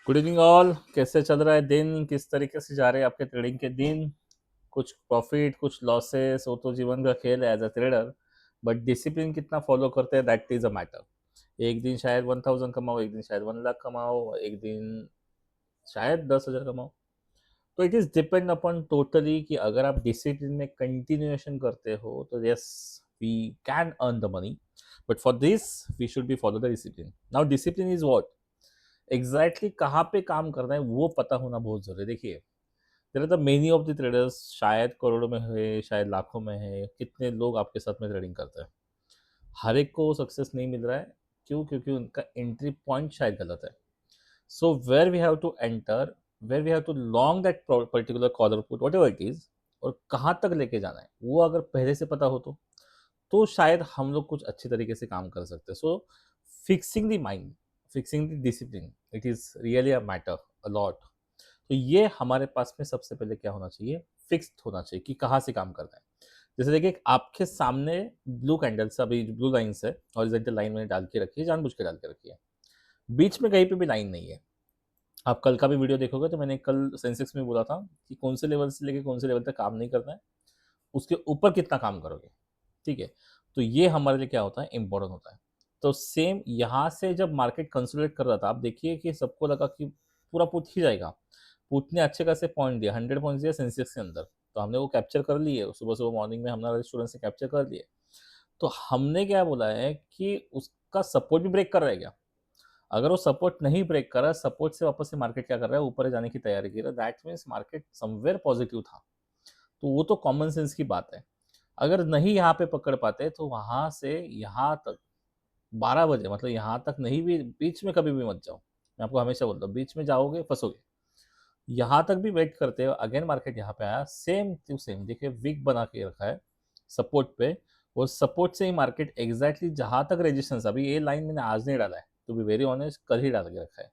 Good evening all. कैसे चल रहा है दिन? किस तरीके से जा रहे हैं आपके ट्रेडिंग के दिन? कुछ प्रॉफिट, कुछ लॉसेस, वो तो जीवन का खेल है as a trader. But discipline कितना फॉलो करते हैं, दैट इज अ मैटर। एक दिन शायद 1000 कमाओ, एक दिन शायद 1 लाख कमाओ, एक दिन शायद 10,000 कमाओ। तो it is depend upon totally कि अगर आप डिसिप्लिन में कंटिन्यूएशन करते हो तो yes, we can earn the money. But for this we should be follow the discipline. Now discipline is what exactly, कहाँ पे काम करना है वो पता होना बहुत जरूरी है। देखिए, there are the many of the traders, शायद करोड़ों में है, शायद लाखों में है। कितने लोग आपके साथ में ट्रेडिंग करते हैं? हर एक को सक्सेस नहीं मिल रहा है। क्यों? क्योंकि उनका एंट्री पॉइंट शायद गलत है। So where we have to enter, where we have to long that particular call or put whatever it is, और कहाँ तक लेके जाना है वो अगर पहले से पता हो तो शायद हम लोग कुछ अच्छे तरीके से काम कर सकते हैं। So fixing the mind, fixing the discipline, it is really a matter a lot. तो ये हमारे पास में सबसे पहले क्या होना चाहिए, फिक्स्ड होना चाहिए कि कहाँ से काम करना है। जैसे देखिए, आपके सामने ब्लू कैंडल्स, अभी ब्लू लाइन्स है, हॉरिजॉन्टल लाइन मैंने डाल के रखी है, जानबूझ के डाल के रखी है। बीच में कहीं पे भी लाइन नहीं है। आप कल का भी वीडियो देखोगे तो मैंने कल सेंसेक्स में बोला था कि कौन से लेवल से लेके कौन से लेवल तक काम नहीं करना है, उसके ऊपर कितना काम करोगे। ठीक है? तो ये हमारे लिए क्या होता है, इम्पोर्टेंट होता है। तो सेम यहाँ से जब मार्केट कंसोलिडेट कर रहा था, आप देखिए कि सबको लगा कि पूरा पुट ही जाएगा। पुट ने अच्छे खासे पॉइंट दिया, 100 पॉइंट्स दिया सेंसेक्स के अंदर। तो हमने वो कैप्चर कर लिए, सुबह सुबह मॉर्निंग में हमारे स्टूडेंट से कैप्चर कर लिए। तो हमने क्या बोला है कि उसका सपोर्ट भी ब्रेक कर रहा है क्या? अगर वो सपोर्ट नहीं ब्रेक कर रहा, सपोर्ट से वापस से मार्केट क्या कर रहा है, ऊपर जाने की तैयारी कर रहा है, that means market somewhere positive था। तो वो तो कॉमन सेंस की बात है। अगर नहीं यहाँ पे पकड़ पाते तो वहां से यहाँ तक 12 बजे, मतलब यहाँ तक नहीं, भी बीच में कभी भी मत जाओ। मैं आपको हमेशा बोलता हूँ, बीच में जाओगे फंसोगे। यहाँ तक भी वेट करते हो, अगेन मार्केट यहाँ पे आया, सेम टू सेम देखिए, वीक बना के रखा है सपोर्ट पे। वो सपोर्ट से ही मार्केट एग्जैक्टली जहाँ तक रेजिस्टेंस, अभी ये लाइन मैंने आज नहीं डाला है, टू बी वेरी ऑनेस्ट, कल ही डाल के रखा है।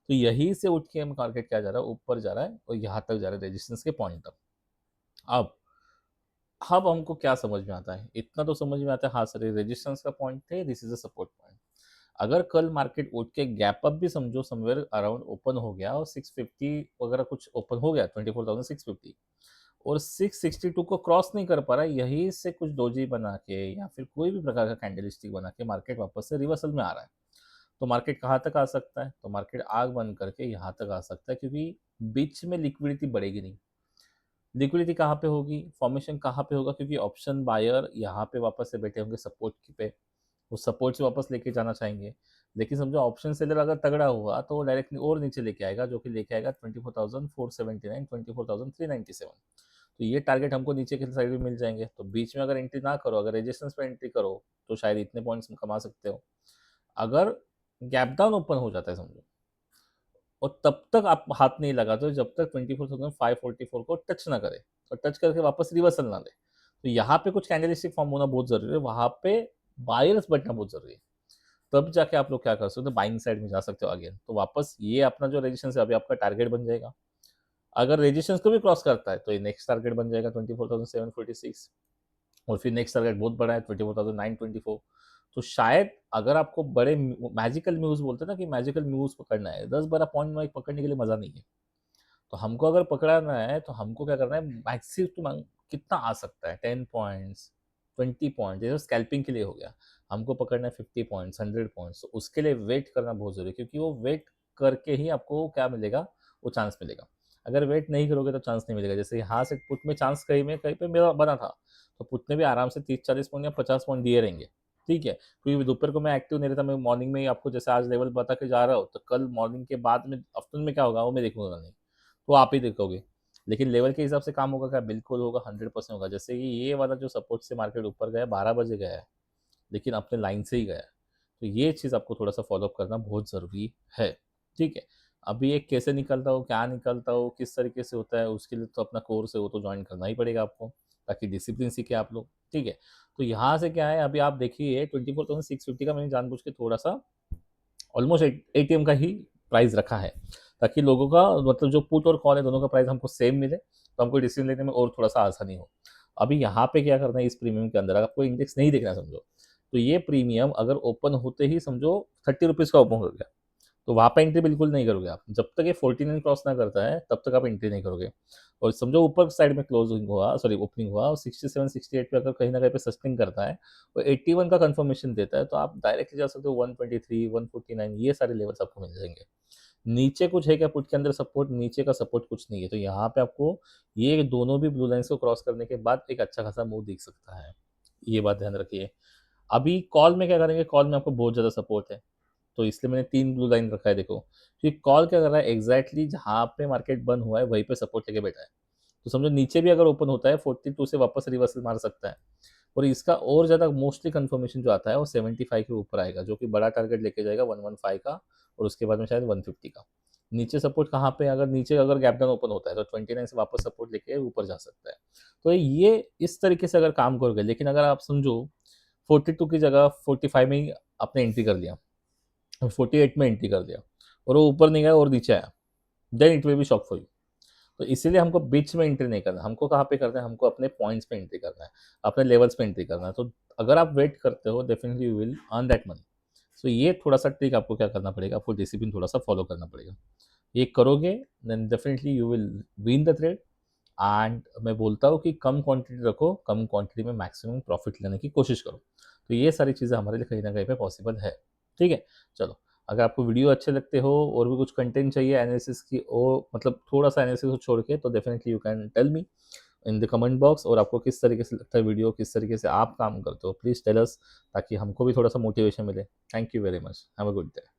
तो यहीं से उठ के मार्केट क्या जा रहा है, ऊपर जा रहा है और यहाँ तक जा रहा है रेजिस्टेंस के पॉइंट तक। अब हमको क्या समझ में आता है, इतना तो समझ में आता है, हाँ सर ये रेजिस्टेंस का पॉइंट थे, this is a support point. अगर कल मार्केट उठ के गैप अप भी समझो समवेयर अराउंड ओपन हो गया और 650 वगैरह कुछ ओपन हो गया, 24,650, और 662 को क्रॉस नहीं कर पा रहा, यहीं से कुछ डोजी बना के या फिर कोई भी प्रकार का कैंडलस्टिक बना के मार्केट वापस से रिवर्सल में आ रहा है, तो मार्केट कहाँ तक आ सकता है? तो मार्केट आग बंद करके यहाँ तक आ सकता है, क्योंकि बीच में लिक्विडिटी बढ़ेगी नहीं। लिक्विडिटी कहाँ पे होगी, फॉर्मेशन कहाँ पे होगा? क्योंकि ऑप्शन बायर यहाँ पे वापस से बैठे होंगे सपोर्ट पे, वो सपोर्ट से वापस लेके जाना चाहेंगे। लेकिन समझो ऑप्शन सेलर अगर तगड़ा हुआ तो वो डायरेक्टली और नीचे लेके आएगा, जो कि लेके आएगा 24,479, 24,397। तो ये टारगेट हमको नीचे की साइड में मिल जाएंगे। तो बीच में अगर एंट्री ना करो, अगर रेजिस्टेंस पे एंट्री करो, तो शायद इतने पॉइंट्स कमा सकते हो। अगर गैप डाउन ओपन हो जाता है समझो, और तब तक आप हाथ नहीं लगाते हो जब तक 24,544 को टच ना करे, और टच करके वापस रिवर्सल ना ले। तो यहाँ पे कुछ कैंडलस्टिक फॉर्म होना बहुत जरूरी है, वहां पे बायर्स बैठना बहुत जरूरी है। तब जाके आप लोग क्या कर सकते हो, बाइंग साइड में जा सकते हो अगेन। तो वापस ये अपना जो रेजिस्टेंस है अभी आपका टारगेट बन जाएगा। अगर रेजिस्टेंस को भी क्रॉस करता है तो ये नेक्स्ट टारगेट बन जाएगा 24,746, और फिर नेक्स्ट टारगेट बहुत बड़ा है 24,924। तो शायद अगर आपको बड़े मैजिकल म्यूज बोलते हैं ना, कि मैजिकल म्यूज पकड़ना है, 10-12 पॉइंट में पकड़ने के लिए मजा नहीं है। तो हमको अगर पकड़ना है तो हमको क्या करना है, मैक्सिमम कितना आ सकता है, 10 पॉइंट्स, 20 पॉइंट, जैसे स्कैल्पिंग के लिए हो गया। हमको पकड़ना है 50 पॉइंट्स, 100 पॉइंट्स। तो उसके लिए वेट करना बहुत जरूरी है, क्योंकि वो वेट करके ही आपको क्या मिलेगा, वो चांस मिलेगा। अगर वेट नहीं करोगे तो चांस नहीं मिलेगा। जैसे यहाँ से पुट में चांस कहीं पे मेरा बना था, तो पुट ने भी आराम से 30-40 पॉइंट या 50 पॉइंट दिए रहेंगे। ठीक है, क्योंकि दोपहर को मैं एक्टिव नहीं रहता, मैं मॉर्निंग में ही आपको जैसे आज लेवल बता के जा रहा हूँ, तो कल मॉर्निंग के बाद में आफ्टरनून में क्या होगा वो मैं देखूंगा नहीं, तो आप ही देखोगे। लेकिन लेवल के हिसाब से काम होगा क्या? बिल्कुल होगा, 100% होगा। जैसे कि ये वाला जो सपोर्ट से मार्केट ऊपर गया, 12 बजे गया है, लेकिन अपने लाइन से ही गया है। तो ये चीज़ आपको थोड़ा सा फॉलोअप करना बहुत ज़रूरी है। ठीक है, अभी एक कैसे निकलता हो, क्या निकलता हो, किस तरीके से होता है, उसके लिए तो अपना कोर्स है, वो तो ज्वाइन करना ही पड़ेगा आपको, ताकि डिसिप्लिन सीखे आप लोग। ठीक है, तो यहाँ से क्या है, अभी आप देखिए 24,650 का मैंने जानबूझ के थोड़ा सा ऑलमोस्ट एटीएम का ही प्राइस रखा है, ताकि लोगों का मतलब जो पुट और कॉल है दोनों का प्राइस हमको सेम मिले, तो हमको डिसीजन लेने में और थोड़ा सा आसानी हो। अभी यहाँ पे क्या करना है, इस प्रीमियम के अंदर आपको इंडेक्स नहीं देखना समझो, तो ये प्रीमियम अगर ओपन होते ही समझो 30 रुपीज़ का ओपन हो गया, तो वहाँ पे एंट्री बिल्कुल नहीं करोगे आप। जब तक ये 49 क्रॉस ना करता है तब तक आप एंट्री नहीं करोगे। और समझो ऊपर साइड में क्लोजिंग हुआ, सॉरी ओपनिंग हुआ, और 67 68 पे अगर कहीं ना कहीं पे सस्टेन करता है और 81 का कंफर्मेशन देता है, तो आप डायरेक्टली जा सकते हो 123 149, ये सारे लेवल्स आपको मिल जाएंगे। नीचे कुछ है क्या पुट के अंदर सपोर्ट? नीचे का सपोर्ट कुछ नहीं है। तो यहाँ पे आपको ये दोनों भी ब्लू लाइन्स को क्रॉस करने के बाद एक अच्छा खासा मूव दिख सकता है, ये बात ध्यान रखिए। अभी कॉल में क्या करेंगे? कॉल में आपको बहुत ज़्यादा सपोर्ट है, तो इसलिए मैंने 3 ब्लू लाइन रखा है देखो। कि कॉल क्या कर रहा है? एग्ज़ैक्टली जहाँ पे मार्केट बंद हुआ है वहीं पे सपोर्ट लेके बैठा है। तो समझो नीचे भी अगर ओपन होता है 42 से वापस रिवर्सल मार सकता है। और इसका और ज़्यादा मोस्टली कन्फर्मेशन जो आता है वो 75 के ऊपर आएगा, जो कि बड़ा टारगेट लेके जाएगा 115 का, और उसके बाद में शायद 150 का। नीचे सपोर्ट कहाँ पे? अगर नीचे अगर गैप डाउन ओपन होता है तो 29 से वापस सपोर्ट लेके ऊपर जा सकता है। तो ये इस तरीके से अगर काम करोगे, लेकिन अगर आप समझो 42 की जगह 45 में ही आपने एंट्री कर लिया, 48 में एंट्री कर दिया, और वो ऊपर नहीं गया और नीचे आया, then it will be shock for you. तो इसीलिए हमको बीच में एंट्री नहीं करना, हमको कहाँ पे करना है? हमको अपने पॉइंट्स पे एंट्री करना है, अपने लेवल्स पे एंट्री करना है। तो अगर आप वेट करते हो, definitely you will earn that money. So ये थोड़ा-सा ट्रिक आपको क्या करना पड़ेगा, आपको डिसिप्लिन थोड़ा-सा फॉलो करना पड़ेगा। ये करोगे then definitely you will win the trade. And मैं बोलता हूँ कि कम क्वांटिटी रखो, कम क्वांटिटी में मैक्सिमम प्रॉफिट लेने की कोशिश करो। तो ये सारी चीज़ें हमारे लिए कहीं न कहीं पे पॉसिबल है। ठीक है? चलो, अगर आपको वीडियो अच्छे लगते हो और भी कुछ कंटेंट चाहिए एनालिसिस की, और मतलब थोड़ा-सा एनालिसिस को छोड़ के, तो definitely you can tell me in the comment box. और आपको किस तरीके से लगता है वीडियो, किस तरीके से आप काम करते हो, प्लीज़ टेल अस, ताकि हमको भी थोड़ा-सा मोटिवेशन मिले। Thank you very much. Have a good day.